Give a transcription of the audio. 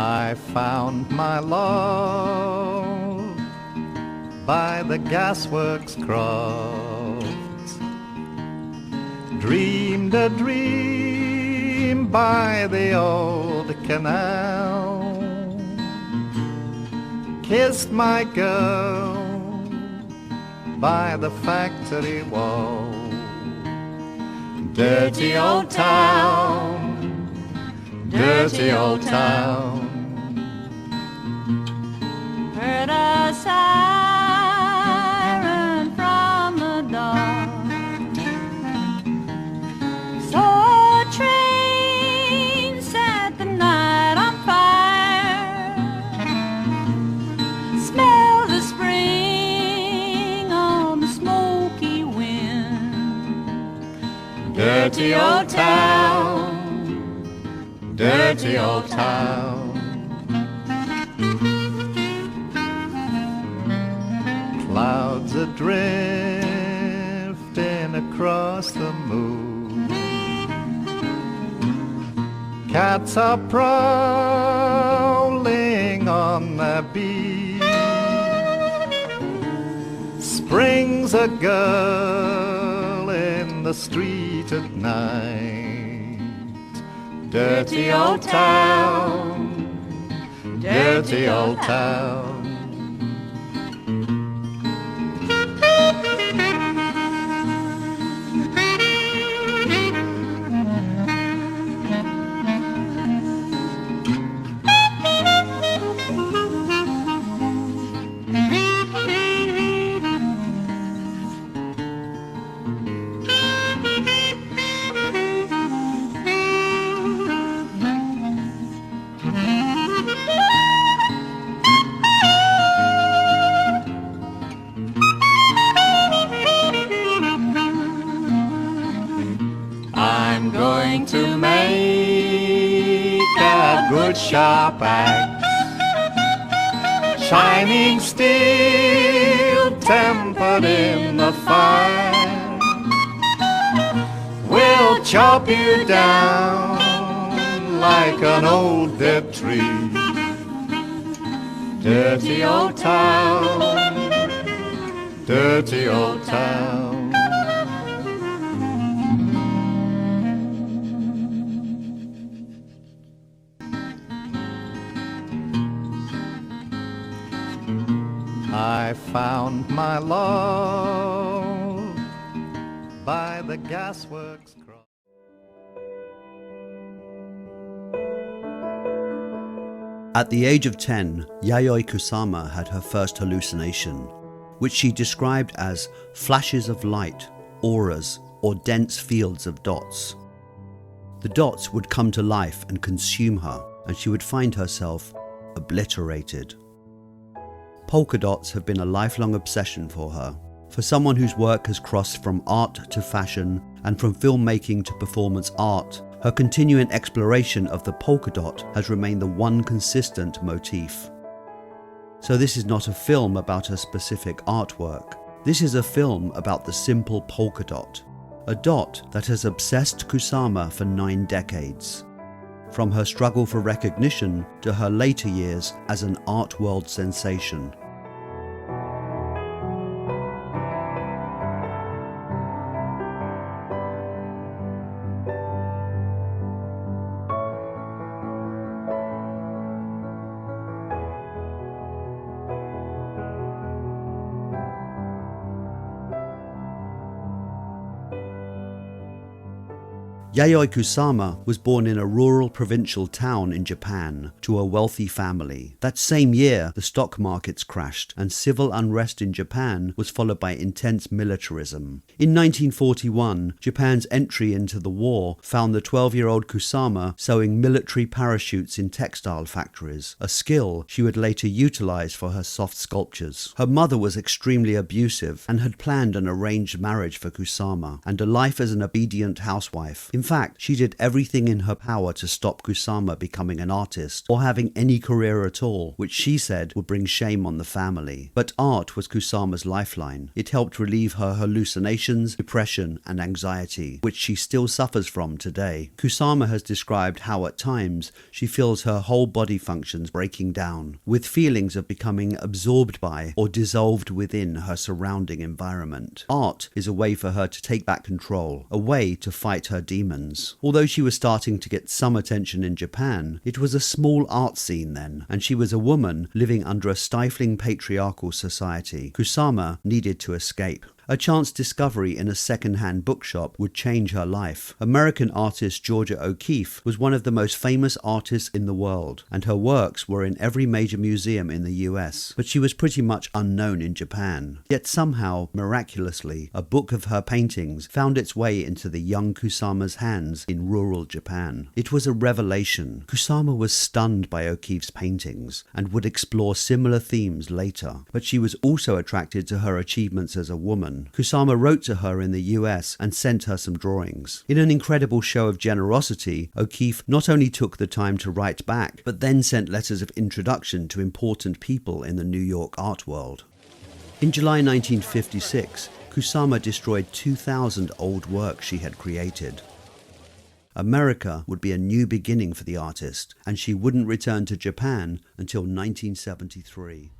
I found my love by the gasworks crofts, dreamed a dream by the old canal, kissed my girl by the factory wall. Dirty old town, dirty old town. Heard a siren from the dark, saw a train set the night on fire, smell the spring on the smoky wind. Dirty old town, dirty old town. Clouds a-drifting across the moon, cats are prowling on the beach, springs a girl in the street at night. Dirty old town, dirty old town. I'm going to make a good sharp axe, shining steel tempered in the fire. We'll chop you down like an old dead tree. Dirty old town, dirty old town. I found my love by the gasworks cross. At the age of 10, Yayoi Kusama had her first hallucination, which she described as flashes of light, auras, or dense fields of dots. The dots would come to life and consume her, and she would find herself obliterated. Polka dots have been a lifelong obsession for her. For someone whose work has crossed from art to fashion and from filmmaking to performance art, her continuing exploration of the polka dot has remained the one consistent motif. So this is not a film about a specific artwork. This is a film about the simple polka dot, a dot that has obsessed Kusama for 9 decades. From her struggle for recognition to her later years as an art world sensation. Yayoi Kusama was born in a rural provincial town in Japan to a wealthy family. That same year, the stock markets crashed and civil unrest in Japan was followed by intense militarism. In 1941, Japan's entry into the war found the 12-year-old Kusama sewing military parachutes in textile factories, a skill she would later utilize for her soft sculptures. Her mother was extremely abusive and had planned an arranged marriage for Kusama and a life as an obedient housewife. In fact, she did everything in her power to stop Kusama becoming an artist or having any career at all, which she said would bring shame on the family. But art was Kusama's lifeline. It helped relieve her hallucinations, depression, and anxiety, which she still suffers from today. Kusama has described how at times she feels her whole body functions breaking down, with feelings of becoming absorbed by or dissolved within her surrounding environment. Art is a way for her to take back control, a way to fight her demons. Although she was starting to get some attention in Japan, it was a small art scene then, and she was a woman living under a stifling patriarchal society. Kusama needed to escape. A chance discovery in a second-hand bookshop would change her life. American artist Georgia O'Keeffe was one of the most famous artists in the world, and her works were in every major museum in the US, but she was pretty much unknown in Japan. Yet somehow, miraculously, a book of her paintings found its way into the young Kusama's hands in rural Japan. It was a revelation. Kusama was stunned by O'Keeffe's paintings and would explore similar themes later, but she was also attracted to her achievements as a woman. Kusama wrote to her in the US and sent her some drawings. In an incredible show of generosity, O'Keeffe not only took the time to write back, but then sent letters of introduction to important people in the New York art world. In July 1956, Kusama destroyed 2,000 old works she had created. America would be a new beginning for the artist, and she wouldn't return to Japan until 1973.